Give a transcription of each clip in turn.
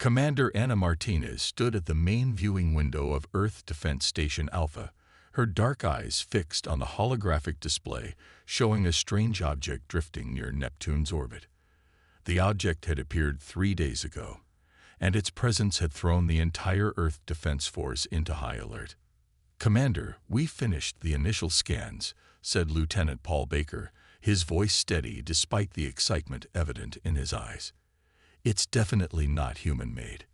Commander Anna Martinez stood at the main viewing window of Earth Defense Station Alpha, her dark eyes fixed on the holographic display showing a strange object drifting near Neptune's orbit. The object had appeared 3 days ago, and its presence had thrown the entire Earth Defense Force into high alert. "Commander, we finished the initial scans," said Lieutenant Paul Baker, his voice steady despite the excitement evident in his eyes. "It's definitely not human-made.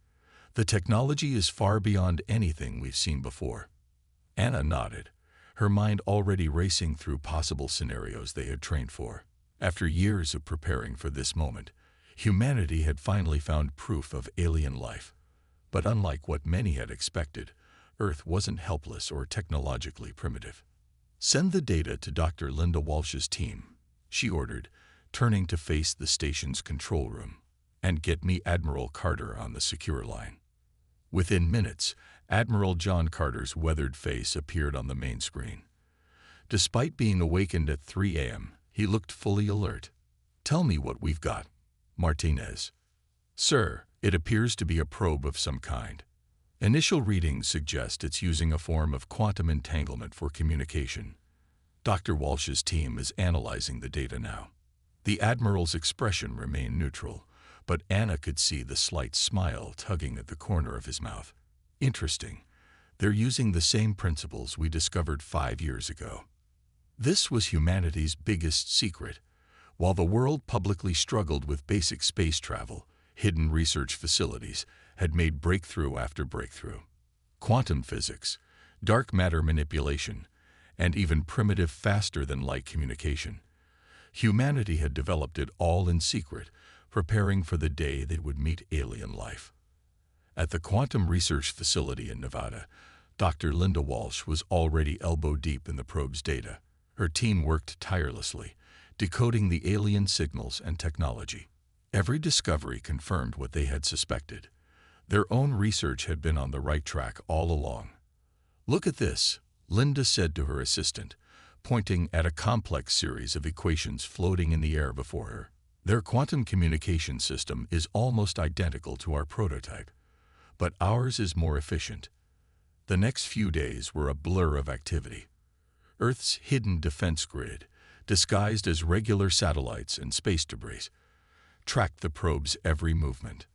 The technology is far beyond anything we've seen before." Anna nodded, her mind already racing through possible scenarios they had trained for. After years of preparing for this moment, humanity had finally found proof of alien life. But unlike what many had expected, Earth wasn't helpless or technologically primitive. "Send the data to Dr. Linda Walsh's team," she ordered, turning to face the station's control room. "And get me Admiral Carter on the secure line." Within minutes, Admiral John Carter's weathered face appeared on the main screen. Despite being awakened at 3 a.m., he looked fully alert. "Tell me what we've got, Martinez." "Sir, it appears to be a probe of some kind. Initial readings suggest it's using a form of quantum entanglement for communication. Dr. Walsh's team is analyzing the data now." The Admiral's expression remained neutral, but Anna could see the slight smile tugging at the corner of his mouth. "Interesting. They're using the same principles we discovered 5 years ago." This was humanity's biggest secret. While the world publicly struggled with basic space travel, hidden research facilities had made breakthrough after breakthrough. Quantum physics, dark matter manipulation, and even primitive faster-than-light communication. Humanity had developed it all in secret, preparing for the day they would meet alien life. At the Quantum Research Facility in Nevada, Dr. Linda Walsh was already elbow-deep in the probe's data. Her team worked tirelessly, decoding the alien signals and technology. Every discovery confirmed what they had suspected. Their own research had been on the right track all along. "Look at this," Linda said to her assistant, pointing at a complex series of equations floating in the air before her. "Their quantum communication system is almost identical to our prototype, but ours is more efficient." The next few days were a blur of activity. Earth's hidden defense grid, disguised as regular satellites and space debris, tracked the probe's every movement.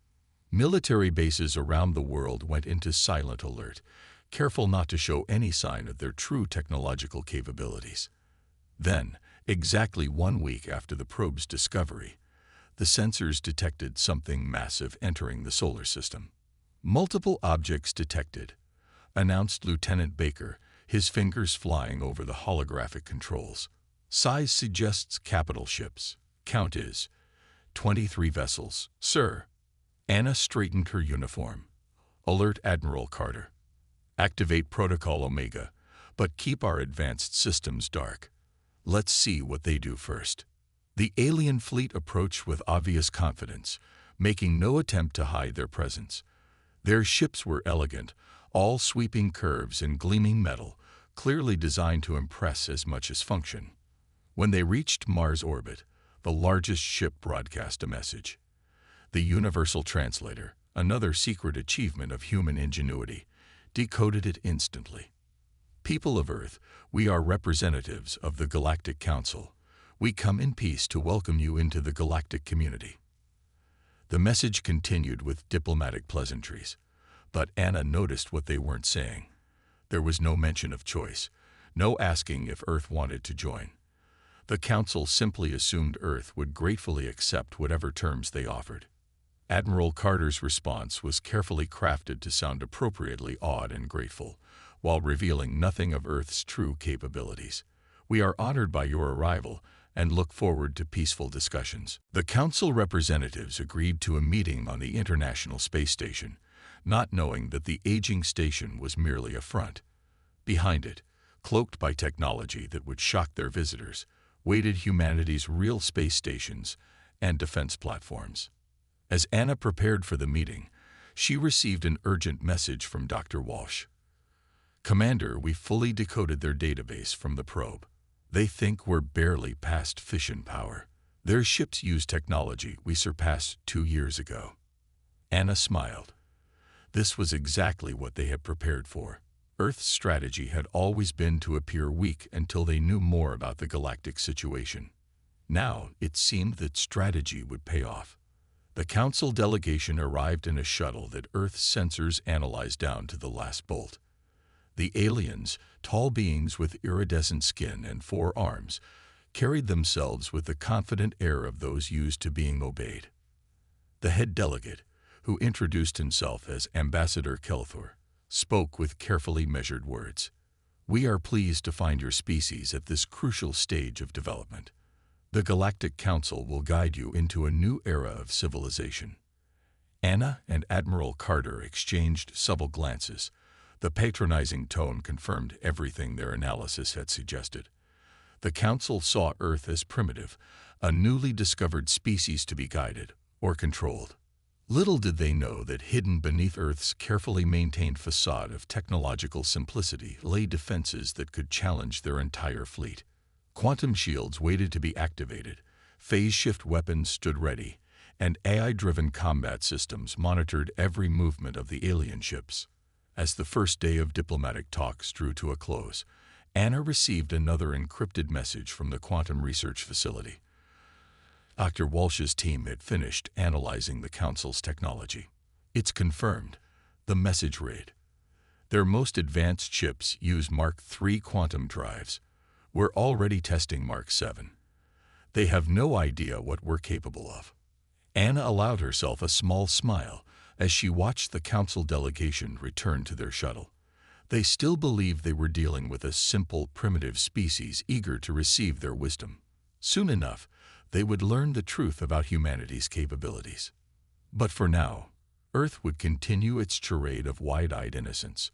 Military bases around the world went into silent alert, careful not to show any sign of their true technological capabilities. Then, exactly 1 week after the probe's discovery, the sensors detected something massive entering the solar system. "Multiple objects detected," announced Lieutenant Baker, his fingers flying over the holographic controls. "Size suggests capital ships. Count is 23 vessels, sir." Anna straightened her uniform. "Alert Admiral Carter. Activate Protocol Omega, but keep our advanced systems dark. Let's see what they do first." The alien fleet approached with obvious confidence, making no attempt to hide their presence. Their ships were elegant, all sweeping curves and gleaming metal, clearly designed to impress as much as function. When they reached Mars orbit, the largest ship broadcast a message. The Universal Translator, another secret achievement of human ingenuity, decoded it instantly. "People of Earth, we are representatives of the Galactic Council. We come in peace to welcome you into the galactic community." The message continued with diplomatic pleasantries, but Anna noticed what they weren't saying. There was no mention of choice, no asking if Earth wanted to join. The Council simply assumed Earth would gratefully accept whatever terms they offered. Admiral Carter's response was carefully crafted to sound appropriately awed and grateful, while revealing nothing of Earth's true capabilities. "We are honored by your arrival and look forward to peaceful discussions." The Council representatives agreed to a meeting on the International Space Station, not knowing that the aging station was merely a front. Behind it, cloaked by technology that would shock their visitors, waited humanity's real space stations and defense platforms. As Anna prepared for the meeting, she received an urgent message from Dr. Walsh. "Commander, we fully decoded their database from the probe. They think we're barely past fission power. Their ships use technology we surpassed 2 years ago." Anna smiled. This was exactly what they had prepared for. Earth's strategy had always been to appear weak until they knew more about the galactic situation. Now, it seemed that strategy would pay off. The Council delegation arrived in a shuttle that Earth's sensors analyzed down to the last bolt. The aliens, tall beings with iridescent skin and 4 arms, carried themselves with the confident air of those used to being obeyed. The head delegate, who introduced himself as Ambassador Kelthor, spoke with carefully measured words. "We are pleased to find your species at this crucial stage of development. The Galactic Council will guide you into a new era of civilization." Anna and Admiral Carter exchanged subtle glances. The patronizing tone confirmed everything their analysis had suggested. The Council saw Earth as primitive, a newly discovered species to be guided or controlled. Little did they know that hidden beneath Earth's carefully maintained facade of technological simplicity lay defenses that could challenge their entire fleet. Quantum shields waited to be activated, phase-shift weapons stood ready, and AI-driven combat systems monitored every movement of the alien ships. As the first day of diplomatic talks drew to a close, Anna received another encrypted message from the Quantum Research Facility. Dr. Walsh's team had finished analyzing the Council's technology. "It's confirmed," the message read. "Their most advanced chips use Mark III quantum drives. We're already testing Mark VII. They have no idea what we're capable of." Anna allowed herself a small smile as she watched the Council delegation return to their shuttle. They still believed they were dealing with a simple, primitive species eager to receive their wisdom. Soon enough, they would learn the truth about humanity's capabilities. But for now, Earth would continue its charade of wide-eyed innocence.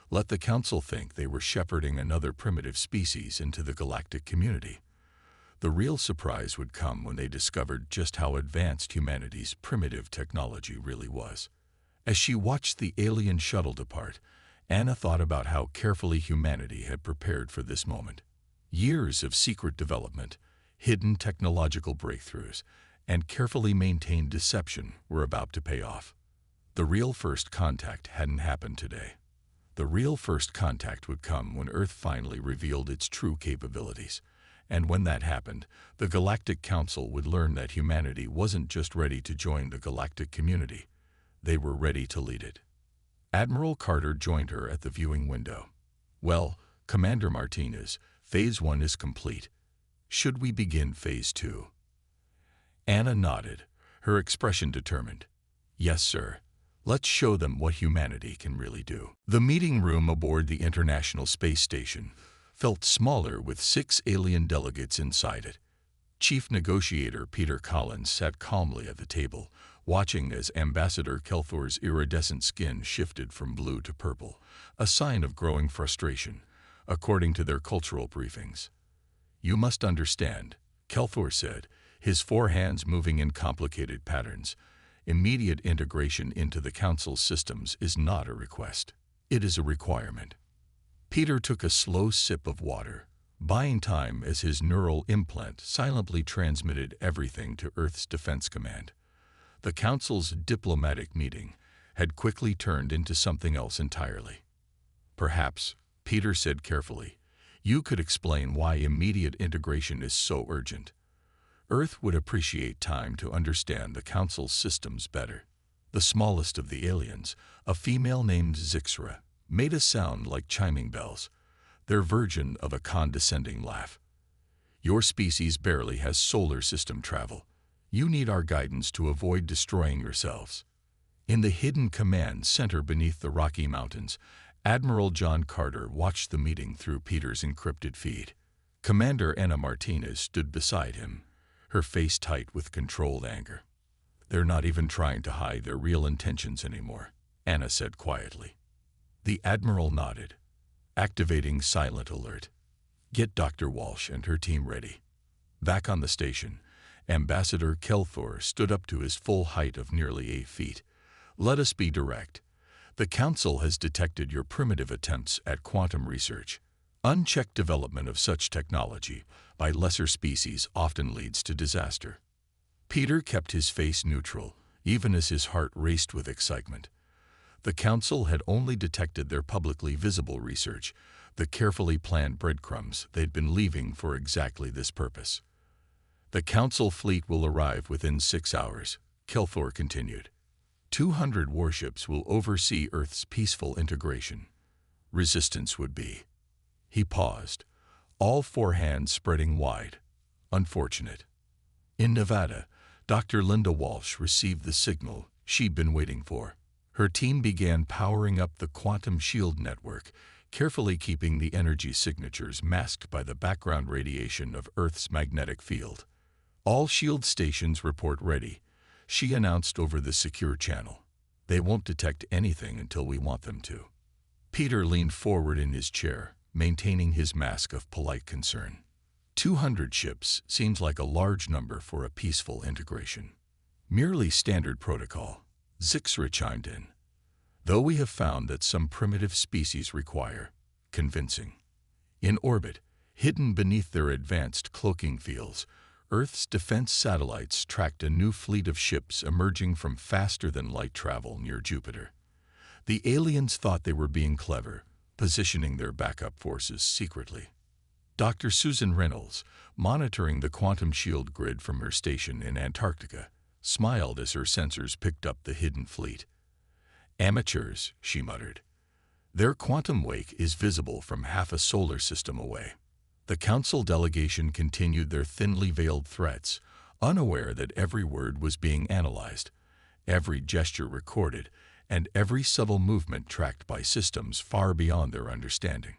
Let the Council think they were shepherding another primitive species into the galactic community. The real surprise would come when they discovered just how advanced humanity's primitive technology really was. As she watched the alien shuttle depart, Anna thought about how carefully humanity had prepared for this moment. Years of secret development, hidden technological breakthroughs, and carefully maintained deception were about to pay off. The real first contact hadn't happened today. The real first contact would come when Earth finally revealed its true capabilities. And when that happened, the Galactic Council would learn that humanity wasn't just ready to join the galactic community. They were ready to lead it. Admiral Carter joined her at the viewing window. "Well, Commander Martinez, Phase 1 is complete. Should we begin Phase 2? Anna nodded, her expression determined. "Yes, sir. Let's show them what humanity can really do." The meeting room aboard the International Space Station felt smaller with 6 alien delegates inside it. Chief Negotiator Peter Collins sat calmly at the table, watching as Ambassador Kelthor's iridescent skin shifted from blue to purple, a sign of growing frustration, according to their cultural briefings. "You must understand," Kelthor said, his 4 hands moving in complicated patterns. "Immediate integration into the Council's systems is not a request. It is a requirement." Peter took a slow sip of water, buying time as his neural implant silently transmitted everything to Earth's Defense Command. The Council's diplomatic meeting had quickly turned into something else entirely. "Perhaps," Peter said carefully, "you could explain why immediate integration is so urgent. Earth would appreciate time to understand the Council's systems better." The smallest of the aliens, a female named Zixra, made a sound like chiming bells, their version of a condescending laugh. "Your species barely has solar system travel. You need our guidance to avoid destroying yourselves." In the hidden command center beneath the Rocky Mountains, Admiral John Carter watched the meeting through Peter's encrypted feed. Commander Anna Martinez stood beside him, her face tight with controlled anger. "They're not even trying to hide their real intentions anymore," Anna said quietly. The Admiral nodded, activating silent alert. "Get Dr. Walsh and her team ready." Back on the station, Ambassador Kelthor stood up to his full height of nearly 8 feet. "Let us be direct. The Council has detected your primitive attempts at quantum research. Unchecked development of such technology by lesser species often leads to disaster." Peter kept his face neutral, even as his heart raced with excitement. The Council had only detected their publicly visible research, the carefully planned breadcrumbs they'd been leaving for exactly this purpose. The Council fleet will arrive within 6 hours, Kelthor continued. 200 warships will oversee Earth's peaceful integration. Resistance would be. He paused, all four hands spreading wide. Unfortunate. In Nevada, Dr. Linda Walsh received the signal she'd been waiting for. Her team began powering up the quantum shield network, carefully keeping the energy signatures masked by the background radiation of Earth's magnetic field. All shield stations report ready, she announced over the secure channel. They won't detect anything until we want them to. Peter leaned forward in his chair, maintaining his mask of polite concern. 200 ships seems like a large number for a peaceful integration. Merely standard protocol, Zixra chimed in. Though we have found that some primitive species require convincing. In orbit, hidden beneath their advanced cloaking fields, Earth's defense satellites tracked a new fleet of ships emerging from faster-than-light travel near Jupiter. The aliens thought they were being clever, positioning their backup forces secretly. Dr. Susan Reynolds, monitoring the quantum shield grid from her station in Antarctica, smiled as her sensors picked up the hidden fleet. Amateurs, she muttered. Their quantum wake is visible from half a solar system away. The Council delegation continued their thinly veiled threats, unaware that every word was being analyzed, every gesture recorded, and every subtle movement tracked by systems far beyond their understanding.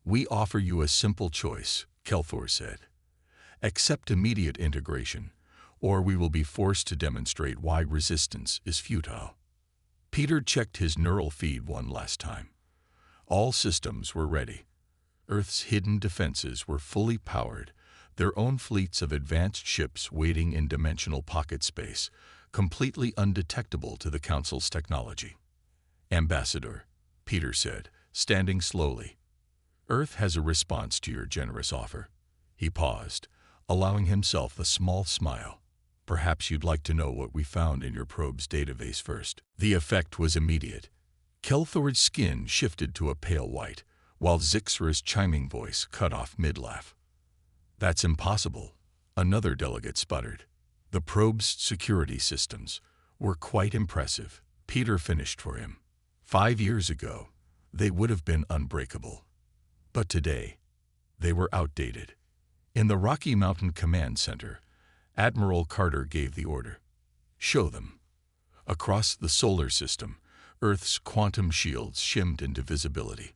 We offer you a simple choice, Kelthor said. Accept immediate integration, or we will be forced to demonstrate why resistance is futile. Peter checked his neural feed one last time. All systems were ready. Earth's hidden defenses were fully powered, their own fleets of advanced ships waiting in dimensional pocket space, completely undetectable to the Council's technology. Ambassador, Peter said, standing slowly. Earth has a response to your generous offer. He paused, allowing himself a small smile. Perhaps you'd like to know what we found in your probe's database first. The effect was immediate. Kelthor's skin shifted to a pale white, while Zixra's chiming voice cut off mid-laugh. That's impossible, another delegate sputtered. The probe's security systems were quite impressive, Peter finished for him. 5 years ago, they would have been unbreakable. But today, they were outdated. In the Rocky Mountain Command Center, Admiral Carter gave the order. Show them. Across the solar system, Earth's quantum shields shimmed into visibility.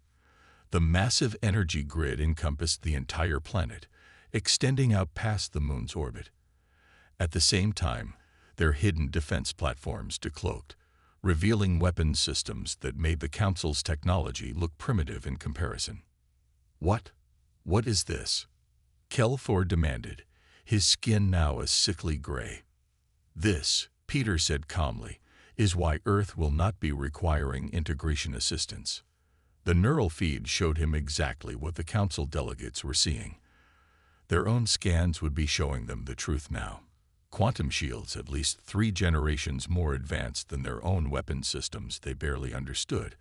The massive energy grid encompassed the entire planet, extending out past the moon's orbit. At the same time, their hidden defense platforms decloaked, revealing weapons systems that made the Council's technology look primitive in comparison. What? What is this? Kelthor demanded, his skin now a sickly gray. This, Peter said calmly, is why Earth will not be requiring integration assistance. The neural feed showed him exactly what the Council delegates were seeing. Their own scans would be showing them the truth now. Quantum shields at least 3 generations more advanced than their own weapon systems they barely understood,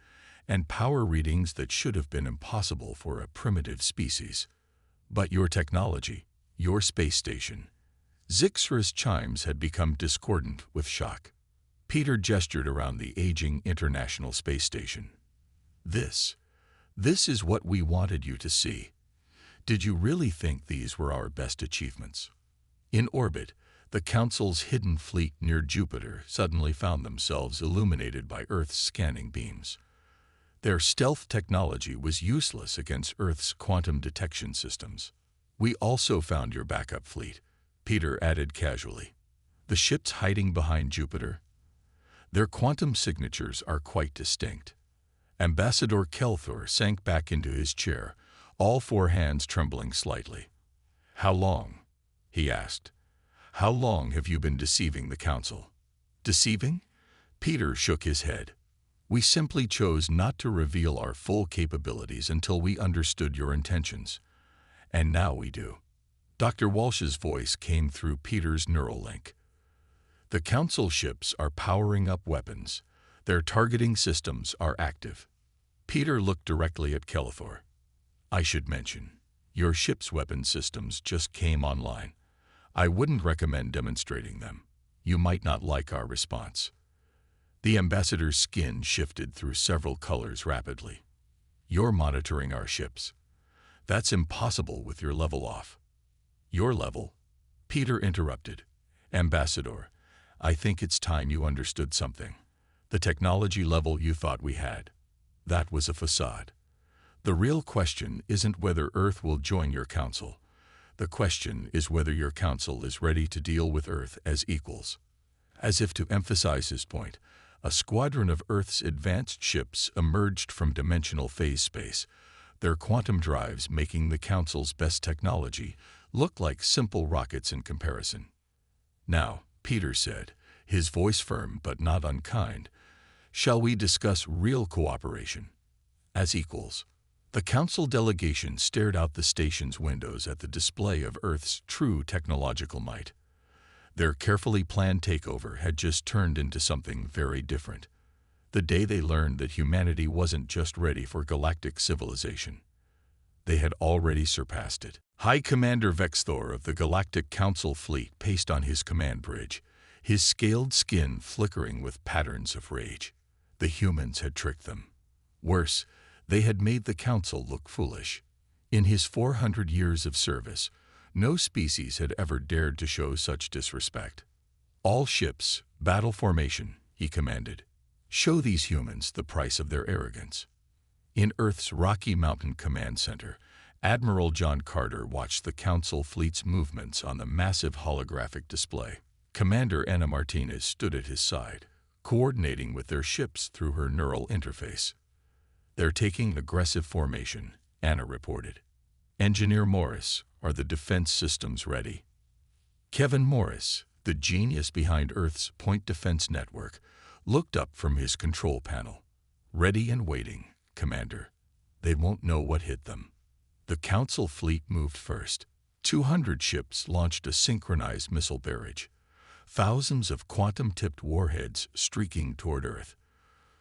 and power readings that should have been impossible for a primitive species. But your technology, your space station. Zixra's chimes had become discordant with shock. Peter gestured around the aging International Space Station. This is what we wanted you to see. Did you really think these were our best achievements? In orbit, the Council's hidden fleet near Jupiter suddenly found themselves illuminated by Earth's scanning beams. Their stealth technology was useless against Earth's quantum detection systems. We also found your backup fleet, Peter added casually. The ships hiding behind Jupiter? Their quantum signatures are quite distinct. Ambassador Kelthor sank back into his chair, all 4 hands trembling slightly. How long? He asked. How long have you been deceiving the Council? Deceiving? Peter shook his head. We simply chose not to reveal our full capabilities until we understood your intentions. And now we do. Dr. Walsh's voice came through Peter's neural link. The Council ships are powering up weapons. Their targeting systems are active. Peter looked directly at Kelethor. I should mention, your ship's weapon systems just came online. I wouldn't recommend demonstrating them. You might not like our response. The ambassador's skin shifted through several colors rapidly. You're monitoring our ships. That's impossible with your level off. Your level? Peter interrupted. Ambassador, I think it's time you understood something. The technology level you thought we had, that was a facade. The real question isn't whether Earth will join your council. The question is whether your council is ready to deal with Earth as equals. As if to emphasize his point, a squadron of Earth's advanced ships emerged from dimensional phase space, their quantum drives making the council's best technology look like simple rockets in comparison. Now, Peter said, his voice firm but not unkind, shall we discuss real cooperation? As equals. The council delegation stared out the station's windows at the display of Earth's true technological might. Their carefully planned takeover had just turned into something very different. The day they learned that humanity wasn't just ready for galactic civilization. They had already surpassed it. High Commander Vexthor of the Galactic Council Fleet paced on his command bridge, his scaled skin flickering with patterns of rage. The humans had tricked them. Worse, they had made the Council look foolish. In his 400 years of service, no species had ever dared to show such disrespect. All ships, battle formation, he commanded. Show these humans the price of their arrogance. In Earth's Rocky Mountain Command Center, Admiral John Carter watched the Council fleet's movements on the massive holographic display. Commander Anna Martinez stood at his side, coordinating with their ships through her neural interface. They're taking aggressive formation, Anna reported. Engineer Morris, are the defense systems ready? Kevin Morris, the genius behind Earth's Point Defense Network, looked up from his control panel. Ready and waiting, Commander. They won't know what hit them. The Council fleet moved first. 200 ships launched a synchronized missile barrage. Thousands of quantum-tipped warheads streaking toward Earth.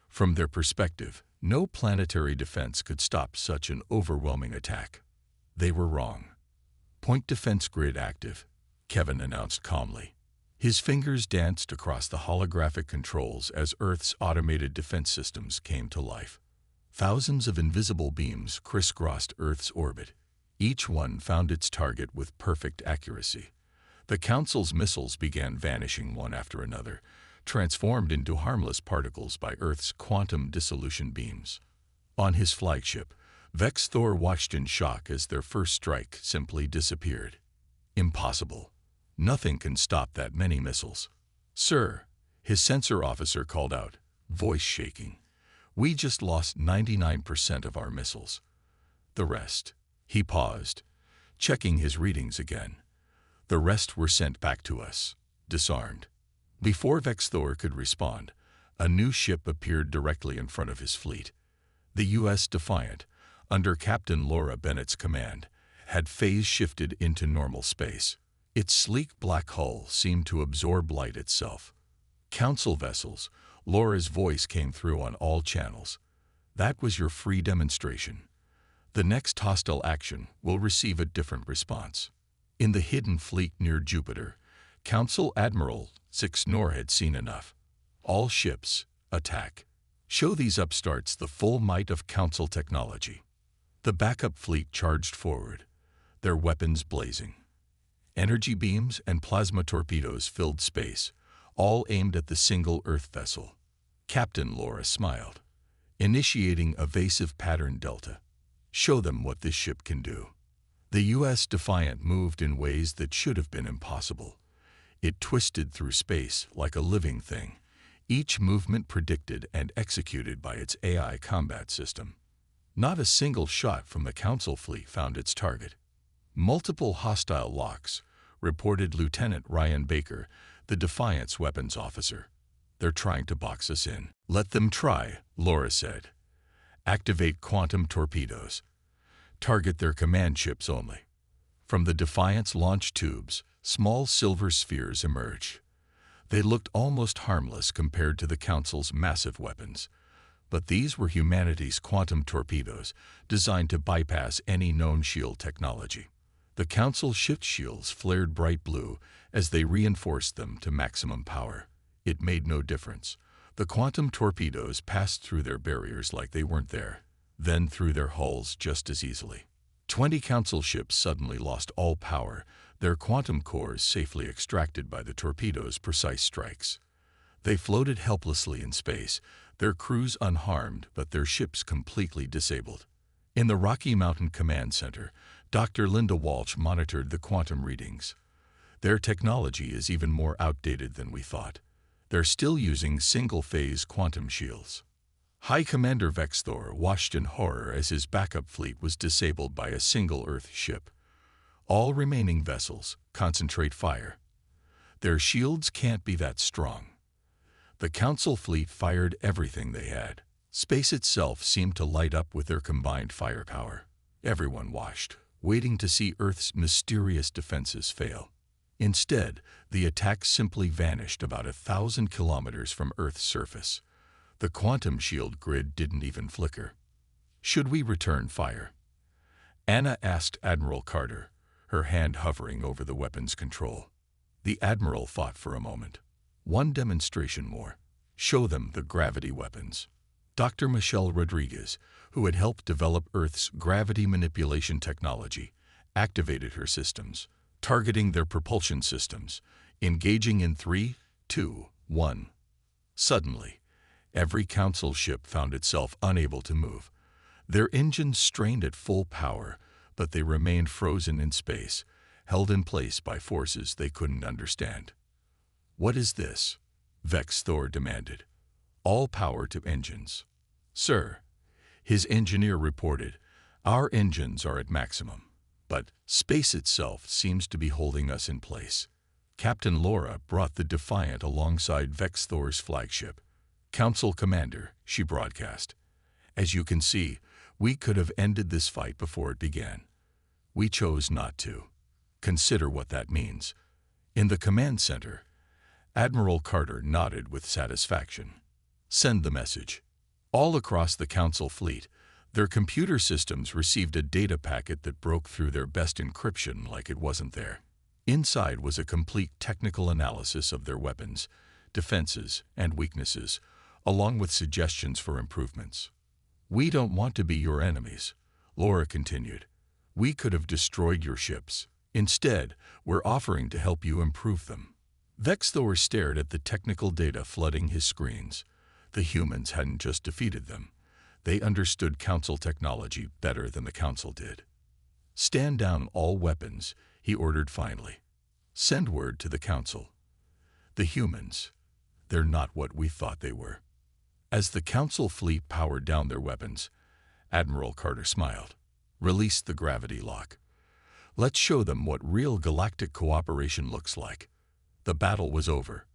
From their perspective, no planetary defense could stop such an overwhelming attack. They were wrong. Point defense grid active, Kevin announced calmly. His fingers danced across the holographic controls as Earth's automated defense systems came to life. Thousands of invisible beams crisscrossed Earth's orbit. Each one found its target with perfect accuracy. The Council's missiles began vanishing one after another, transformed into harmless particles by Earth's quantum dissolution beams. On his flagship, Vexthor watched in shock as their first strike simply disappeared. Impossible. Nothing can stop that many missiles. Sir, his sensor officer called out, voice shaking. We just lost 99% of our missiles. The rest. He paused, checking his readings again. The rest were sent back to us, disarmed. Before Vexthor could respond, a new ship appeared directly in front of his fleet. The U.S. Defiant, under Captain Laura Bennett's command, had phase shifted into normal space. Its sleek black hull seemed to absorb light itself. Council vessels, Laura's voice came through on all channels. That was your free demonstration. The next hostile action will receive a different response. In the hidden fleet near Jupiter, Council Admiral Sixnor had seen enough. All ships, attack. Show these upstarts the full might of Council technology. The backup fleet charged forward, their weapons blazing. Energy beams and plasma torpedoes filled space, all aimed at the single Earth vessel. Captain Laura smiled, initiating evasive pattern delta. Show them what this ship can do. The U.S. Defiant moved in ways that should have been impossible. It twisted through space like a living thing, each movement predicted and executed by its AI combat system. Not a single shot from the Council fleet found its target. Multiple hostile locks, reported Lieutenant Ryan Baker, the Defiant's weapons officer. They're trying to box us in. Let them try, Laura said. Activate quantum torpedoes. Target their command ships only. From the Defiant's launch tubes, small silver spheres emerged. They looked almost harmless compared to the Council's massive weapons. But these were humanity's quantum torpedoes, designed to bypass any known shield technology. The Council shift shields flared bright blue as they reinforced them to maximum power. It made no difference. The quantum torpedoes passed through their barriers like they weren't there, then through their hulls just as easily. 20 Council ships suddenly lost all power, their quantum cores safely extracted by the torpedoes' precise strikes. They floated helplessly in space, their crews unharmed but their ships completely disabled. In the Rocky Mountain Command Center, Dr. Linda Walsh monitored the quantum readings. Their technology is even more outdated than we thought. They're still using single-phase quantum shields. High Commander Vexthor watched in horror as his backup fleet was disabled by a single Earth ship. All remaining vessels, concentrate fire. Their shields can't be that strong. The Council fleet fired everything they had. Space itself seemed to light up with their combined firepower. Everyone watched, waiting to see Earth's mysterious defenses fail. Instead, the attack simply vanished about 1,000 kilometers from Earth's surface. The quantum shield grid didn't even flicker. Should we return fire? Anna asked Admiral Carter, her hand hovering over the weapon's control. The Admiral thought for a moment. One demonstration more. Show them the gravity weapons. Dr. Michelle Rodriguez, who had helped develop Earth's gravity manipulation technology, activated her systems, targeting their propulsion systems, engaging in 3, 2, 1. Suddenly, every Council ship found itself unable to move. Their engines strained at full power, but they remained frozen in space, held in place by forces they couldn't understand. "What is this?" Vexthor demanded. "All power to engines." "Sir," his engineer reported, "our engines are at maximum, but space itself seems to be holding us in place." Captain Laura brought the Defiant alongside Vexthor's flagship. "Council Commander," she broadcast. "As you can see, we could have ended this fight before it began. We chose not to. Consider what that means." In the command center, Admiral Carter nodded with satisfaction. "Send the message." All across the Council fleet, their computer systems received a data packet that broke through their best encryption like it wasn't there. Inside was a complete technical analysis of their weapons, defenses, and weaknesses, along with suggestions for improvements. "We don't want to be your enemies," Laura continued. "We could have destroyed your ships. Instead, we're offering to help you improve them." Vexthor stared at the technical data flooding his screens. The humans hadn't just defeated them. They understood Council technology better than the Council did. "Stand down all weapons," he ordered finally. "Send word to the Council. The humans, they're not what we thought they were." As the Council fleet powered down their weapons, Admiral Carter smiled. "Release the gravity lock. Let's show them what real galactic cooperation looks like." The battle was over.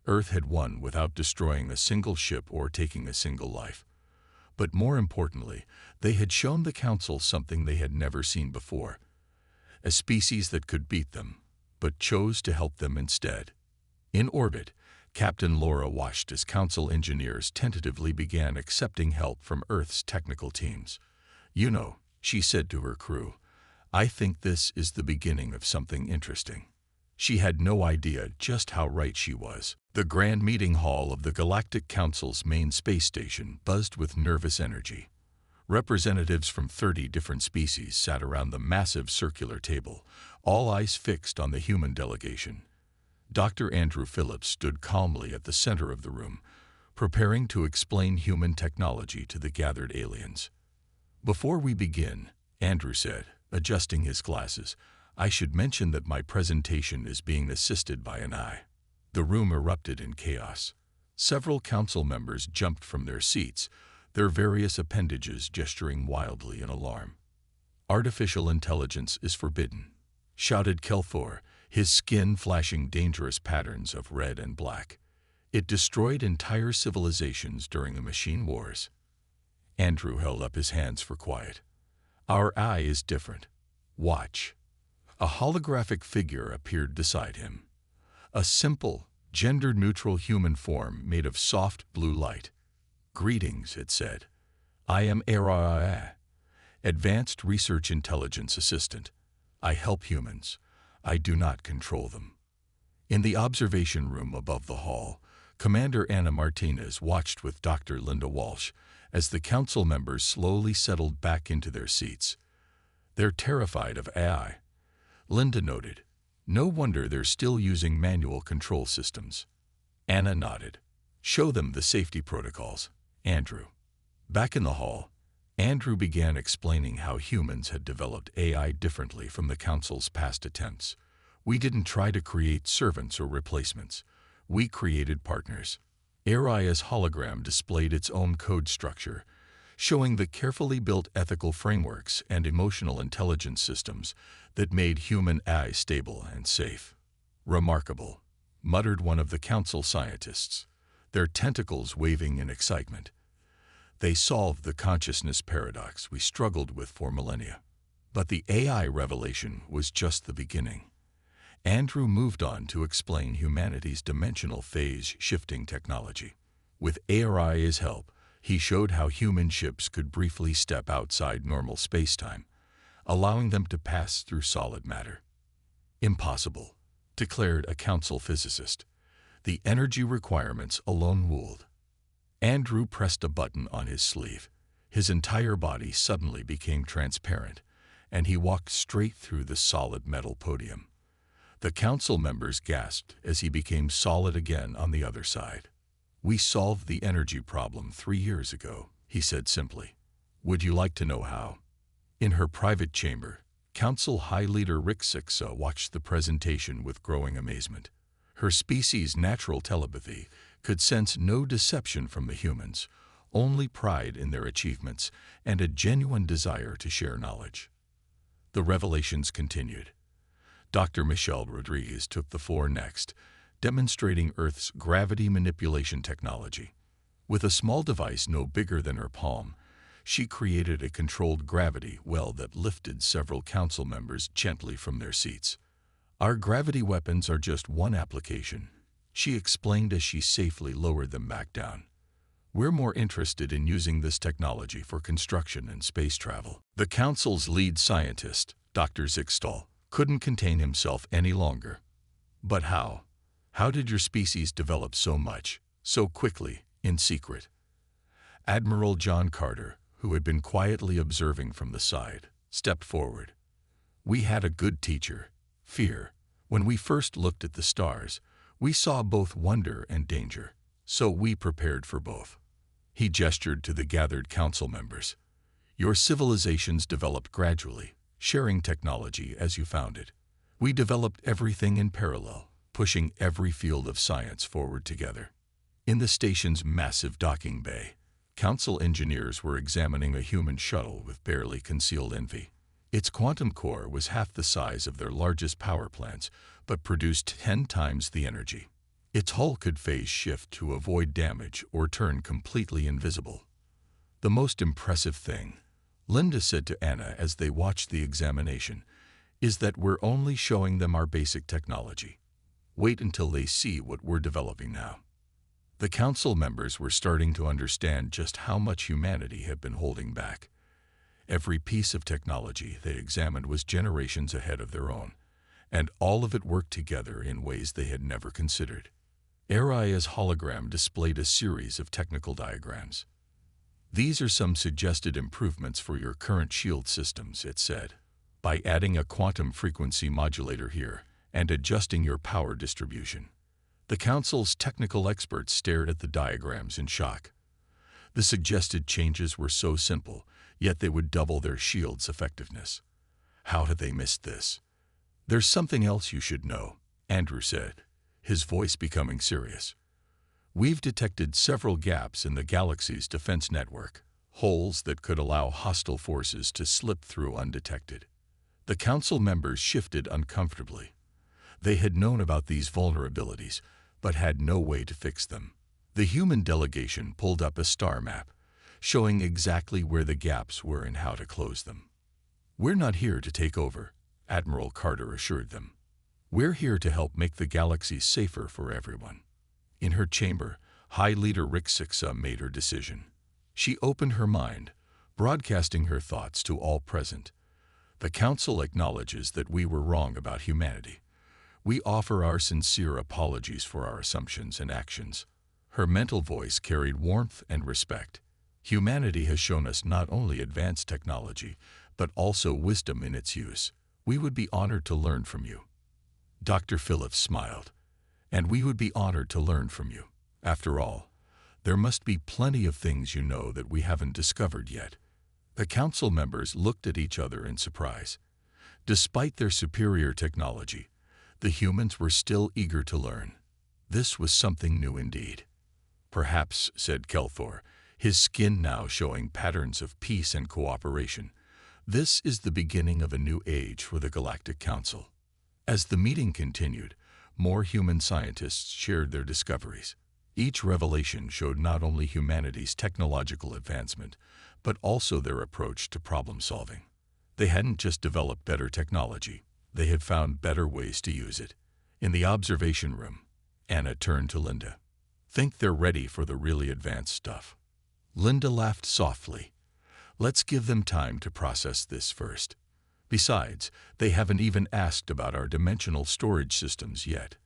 Earth had won without destroying a single ship or taking a single life. But more importantly, they had shown the Council something they had never seen before. A species that could beat them, but chose to help them instead. In orbit, Captain Laura watched as Council engineers tentatively began accepting help from Earth's technical teams. "You know," she said to her crew, "I think this is the beginning of something interesting." She had no idea just how right she was. The grand meeting hall of the Galactic Council's main space station buzzed with nervous energy. Representatives from 30 different species sat around the massive circular table, all eyes fixed on the human delegation. Dr. Andrew Phillips stood calmly at the center of the room, preparing to explain human technology to the gathered aliens. "Before we begin," Andrew said, adjusting his glasses, "I should mention that my presentation is being assisted by an eye." The room erupted in chaos. Several Council members jumped from their seats, their various appendages gesturing wildly in alarm. "Artificial intelligence is forbidden," shouted Kelthor, his skin flashing dangerous patterns of red and black. "It destroyed entire civilizations during the machine wars." Andrew held up his hands for quiet. "Our eye is different. Watch." A holographic figure appeared beside him. A simple, gender-neutral human form made of soft blue light. "Greetings," it said. "I am HFY, Advanced Research Intelligence Assistant. I help humans. I do not control them." In the observation room above the hall, Commander Anna Martinez watched with Dr. Linda Walsh as the council members slowly settled back into their seats. "They're terrified of AI," Linda noted. "No wonder they're still using manual control systems." Anna nodded. "Show them the safety protocols, Andrew." Back in the hall, Andrew began explaining how humans had developed AI differently from the Council's past attempts. "We didn't try to create servants or replacements. We created partners." HFY's hologram displayed its own code structure, showing the carefully built ethical frameworks and emotional intelligence systems that made human AI stable and safe. "Remarkable," muttered one of the Council scientists, their tentacles waving in excitement. "They solved the consciousness paradox we struggled with for millennia." But the AI revelation was just the beginning. Andrew moved on to explain humanity's dimensional phase-shifting technology. With HFY's help, he showed how human ships could briefly step outside normal spacetime, allowing them to pass through solid matter. "Impossible," declared a council physicist. "The energy requirements alone ruled." Andrew pressed a button on his sleeve. His entire body suddenly became transparent, and he walked straight through the solid metal podium. The council members gasped as he became solid again on the other side. "We solved the energy problem 3 years ago," he said simply. "Would you like to know how?" In her private chamber, Council High Leader Rixixa watched the presentation with growing amazement. Her species' natural telepathy could sense no deception from the humans, only pride in their achievements and a genuine desire to share knowledge. The revelations continued. Dr. Michelle Rodriguez took the floor next, demonstrating Earth's gravity manipulation technology. With a small device no bigger than her palm, she created a controlled gravity well that lifted several council members gently from their seats. "Our gravity weapons are just one application," she explained as she safely lowered them back down. "We're more interested in using this technology for construction and space travel." The council's lead scientist, Dr. Zixtal, couldn't contain himself any longer. "But how? How did your species develop so much, so quickly, in secret?" Admiral John Carter, who had been quietly observing from the side, stepped forward. "We had a good teacher, fear. When we first looked at the stars, we saw both wonder and danger, so we prepared for both." He gestured to the gathered council members. "Your civilizations developed gradually, sharing technology as you found it. We developed everything in parallel, pushing every field of science forward together." In the station's massive docking bay, council engineers were examining a human shuttle with barely concealed envy. Its quantum core was half the size of their largest power plants, but produced 10 times the energy. Its hull could phase shift to avoid damage or turn completely invisible. "The most impressive thing," Linda said to Anna as they watched the examination, "is that we're only showing them our basic technology. Wait until they see what we're developing now." The council members were starting to understand just how much humanity had been holding back. Every piece of technology they examined was generations ahead of their own, and all of it worked together in ways they had never considered. HFY's hologram displayed a series of technical diagrams. "These are some suggested improvements for your current shield systems," it said. "By adding a quantum frequency modulator here and adjusting your power distribution." The council's technical experts stared at the diagrams in shock. The suggested changes were so simple, yet they would double their shield's effectiveness. How had they missed this? "There's something else you should know," Andrew said, his voice becoming serious. "We've detected several gaps in the galaxy's defense network, holes that could allow hostile forces to slip through undetected." The council members shifted uncomfortably. They had known about these vulnerabilities, but had no way to fix them. The human delegation pulled up a star map, showing exactly where the gaps were and how to close them. "We're not here to take over," Admiral Carter assured them. We're here to help make the galaxy safer for everyone. In her chamber, High Leader Rixixa made her decision. She opened her mind, broadcasting her thoughts to all present. The Council acknowledges that we were wrong about humanity. We offer our sincere apologies for our assumptions and actions. Her mental voice carried warmth and respect. Humanity has shown us not only advanced technology, but also wisdom in its use. We would be honored to learn from you. Dr. Phillips smiled. And we would be honored to learn from you. After all, there must be plenty of things you know that we haven't discovered yet. The council members looked at each other in surprise. Despite their superior technology, the humans were still eager to learn. This was something new indeed. Perhaps, said Kelthor, his skin now showing patterns of peace and cooperation, this is the beginning of a new age for the Galactic Council. As the meeting continued, more human scientists shared their discoveries. Each revelation showed not only humanity's technological advancement, but also their approach to problem solving. They hadn't just developed better technology, they had found better ways to use it. In the observation room, Anna turned to Linda. Think they're ready for the really advanced stuff. Linda laughed softly. Let's give them time to process this first. Besides, they haven't even asked about our dimensional storage systems yet.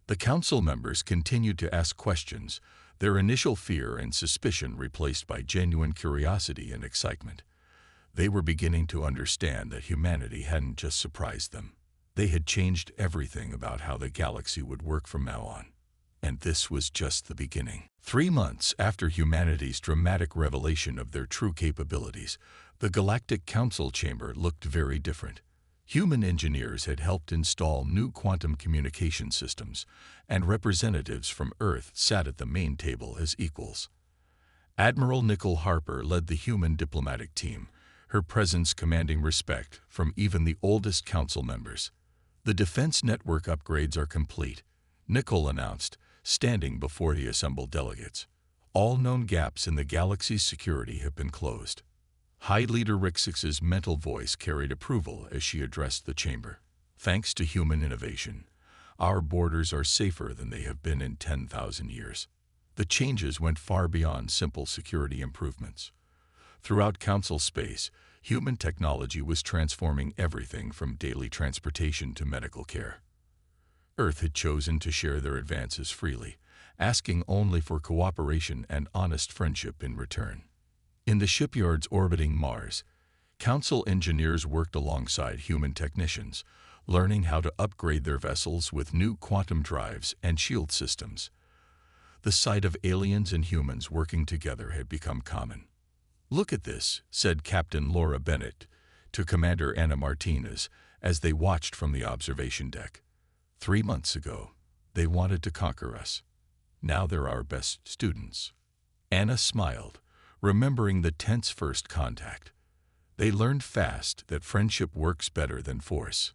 The council members continued to ask questions, their initial fear and suspicion replaced by genuine curiosity and excitement. They were beginning to understand that humanity hadn't just surprised them. They had changed everything about how the galaxy would work from now on. And this was just the beginning. 3 months after humanity's dramatic revelation of their true capabilities, the Galactic Council chamber looked very different. Human engineers had helped install new quantum communication systems, and representatives from Earth sat at the main table as equals. Admiral Nicole Harper led the human diplomatic team, her presence commanding respect from even the oldest council members. The defense network upgrades are complete, Nicole announced, standing before the assembled delegates. All known gaps in the galaxy's security have been closed. High Leader Rixix's mental voice carried approval as she addressed the chamber. Thanks to human innovation, our borders are safer than they have been in 10,000 years. The changes went far beyond simple security improvements. Throughout council space, human technology was transforming everything from daily transportation to medical care. Earth had chosen to share their advances freely, asking only for cooperation and honest friendship in return. In the shipyards orbiting Mars, Council engineers worked alongside human technicians, learning how to upgrade their vessels with new quantum drives and shield systems. The sight of aliens and humans working together had become common. Look at this, said Captain Laura Bennett to Commander Anna Martinez as they watched from the observation deck. 3 months ago, they wanted to conquer us. Now they're our best students. Anna smiled, remembering the tense first contact. They learned fast that friendship works better than force.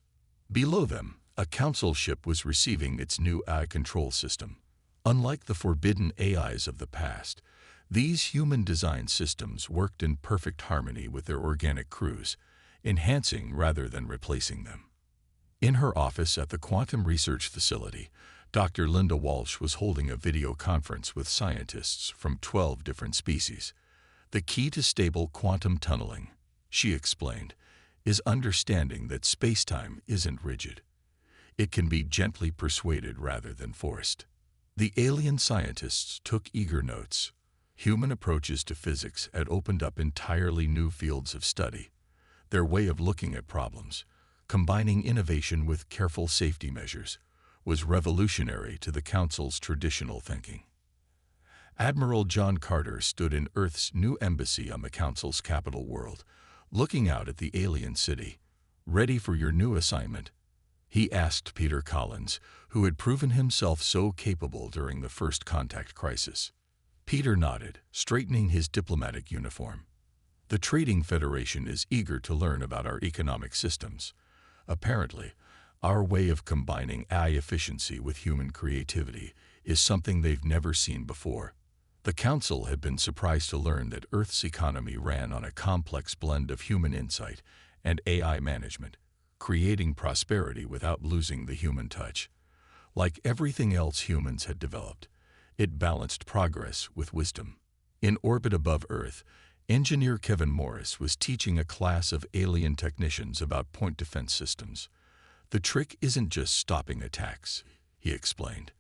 Below them, a council ship was receiving its new AI control system. Unlike the forbidden AIs of the past, these human-designed systems worked in perfect harmony with their organic crews, enhancing rather than replacing them. In her office at the Quantum Research Facility, Dr. Linda Walsh was holding a video conference with scientists from 12 different species. The key to stable quantum tunneling, she explained, is understanding that space-time isn't rigid. It can be gently persuaded rather than forced. The alien scientists took eager notes. Human approaches to physics had opened up entirely new fields of study. Their way of looking at problems, combining innovation with careful safety measures, was revolutionary to the Council's traditional thinking. Admiral John Carter stood in Earth's new embassy on the Council's capital world, looking out at the alien city. Ready for your new assignment? He asked Peter Collins, who had proven himself so capable during the first contact crisis. Peter nodded, straightening his diplomatic uniform. The Trading Federation is eager to learn about our economic systems. Apparently, our way of combining AI efficiency with human creativity is something they've never seen before. The Council had been surprised to learn that Earth's economy ran on a complex blend of human insight and AI management. creating prosperity without losing the human touch. Like everything else humans had developed, it balanced progress with wisdom. In orbit above Earth, engineer Kevin Morris was teaching a class of alien technicians about point defense systems. The trick isn't just stopping attacks, he explained.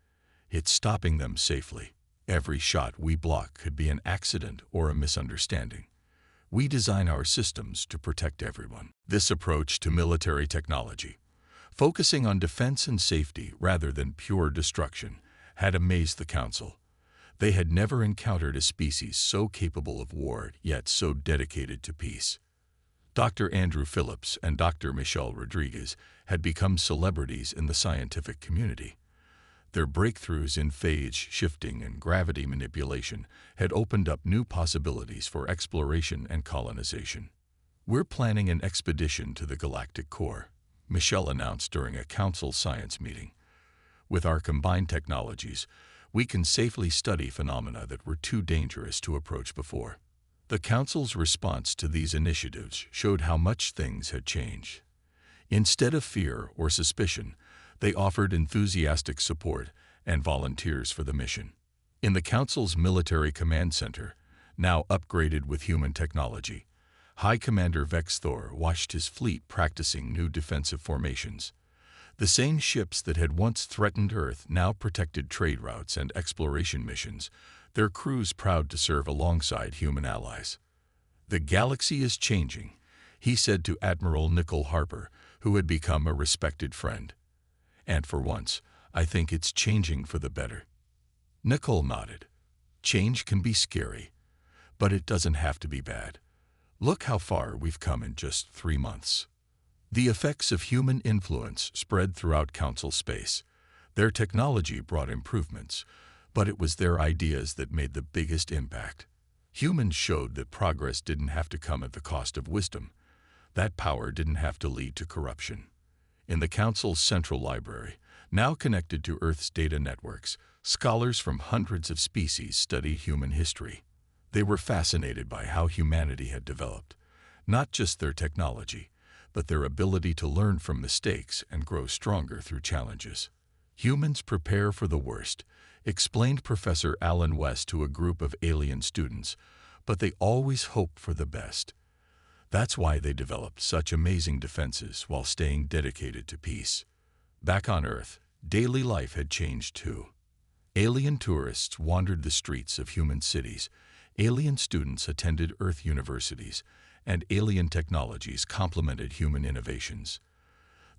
It's stopping them safely. Every shot we block could be an accident or a misunderstanding. We design our systems to protect everyone. This approach to military technology, focusing on defense and safety rather than pure destruction, had amazed the Council. They had never encountered a species so capable of war, yet so dedicated to peace. Dr. Andrew Phillips and Dr. Michelle Rodriguez had become celebrities in the scientific community. Their breakthroughs in phase shifting and gravity manipulation had opened up new possibilities for exploration and colonization. "We're planning an expedition to the galactic core," Michelle announced during a Council science meeting. "With our combined technologies, we can safely study phenomena that were too dangerous to approach before." The Council's response to these initiatives showed how much things had changed. Instead of fear or suspicion, they offered enthusiastic support and volunteers for the mission. In the Council's Military Command Center, now upgraded with human technology, High Commander Vex Thor watched his fleet practicing new defensive formations. The same ships that had once threatened Earth now protected trade routes and exploration missions, their crews proud to serve alongside human allies. "The galaxy is changing," he said to Admiral Nicole Harper, who had become a respected friend. "And for once, I think it's changing for the better." Nicole nodded. "Change can be scary, but it doesn't have to be bad. Look how far we've come in just 3 months." The effects of human influence spread throughout Council space. Their technology brought improvements, but it was their ideas that made the biggest impact. Humans showed that progress didn't have to come at the cost of wisdom. That power didn't have to lead to corruption. In the Council's central library, now connected to Earth's data networks, scholars from hundreds of species studied human history. They were fascinated by how humanity had developed, not just their technology, but their ability to learn from mistakes and grow stronger through challenges. "Humans prepare for the worst," explained Professor Alan West to a group of alien students, "but they always hope for the best. That's why they developed such amazing defenses while staying dedicated to peace." Back on Earth, daily life had changed too. Alien tourists wandered the streets of human cities, alien students attended Earth universities, and alien technologies complemented human innovations.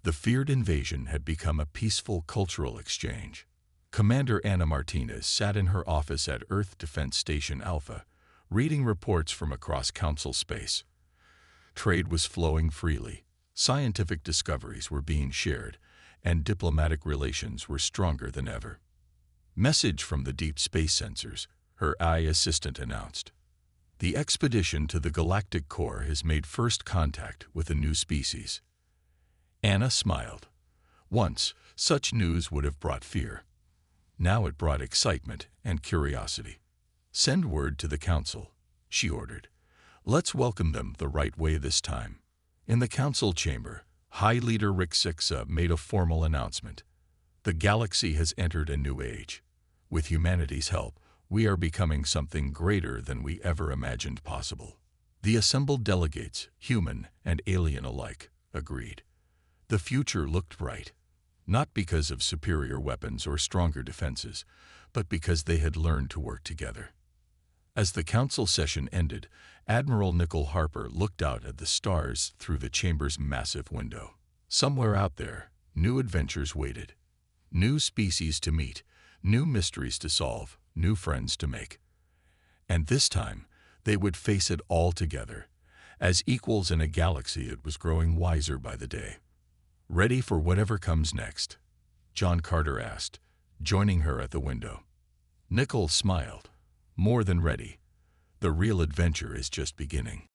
The feared invasion had become a peaceful cultural exchange. Commander Anna Martinez sat in her office at Earth Defense Station Alpha, reading reports from across Council space. Trade was flowing freely, scientific discoveries were being shared, and diplomatic relations were stronger than ever. "Message from the deep space sensors," her AI assistant announced. "The expedition to the galactic core has made first contact with a new species." Anna smiled. Once, such news would have brought fear. Now it brought excitement and curiosity. "Send word to the Council," she ordered. "Let's welcome them the right way this time." In the Council chamber, High Leader Rick Sixa made a formal announcement. "The galaxy has entered a new age. With humanity's help, we are becoming something greater than we ever imagined possible." The assembled delegates, human and alien alike, agreed. The future looked bright, not because of superior weapons or stronger defenses, but because they had learned to work together. As the Council session ended, Admiral Nicole Harper looked out at the stars through the chamber's massive window. Somewhere out there, new adventures waited. New species to meet, new mysteries to solve, new friends to make. And this time, they would face it all together, as equals in a galaxy that was growing wiser by the day. "Ready for whatever comes next?" John Carter asked, joining her at the window. Nicole smiled. "More than ready. The real adventure is just beginning."